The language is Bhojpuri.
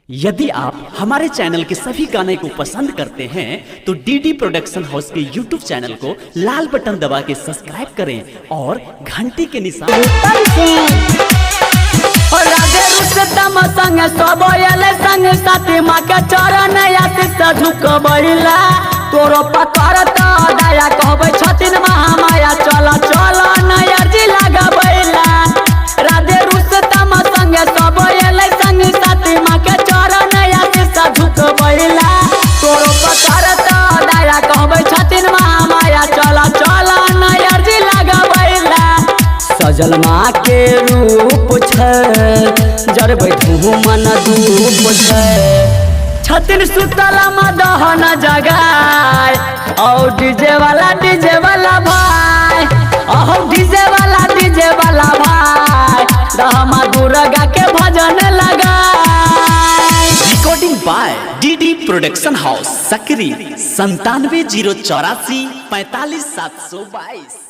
यदि आप हमारे चैनल के सभी गाने को पसंद करते हैं तो डीडी प्रोडक्शन हाउस के यूट्यूब चैनल को लाल बटन दबा के सब्सक्राइब करें और घंटी के निशान तोरो पकड़ता दया कहबै छथिन महामाया चला चला नयरजी लगबैला राधे रुस्तम संगे सब एलै संग साथी माँ के चरण आशीष झुकबैला तोरो पकड़ता दया कहबै छथिन महामाया चला चला नयरजी लगबैला सजल माँ के रूप छै जरबै धूमन धूप छै छतिन सुतला मदहन जगाए और डीजे वाला भाई डीजे वाला भाई दहमा दुर्गा के भजन लगाए। Recording by DD production house Sakri 97 084 45 722।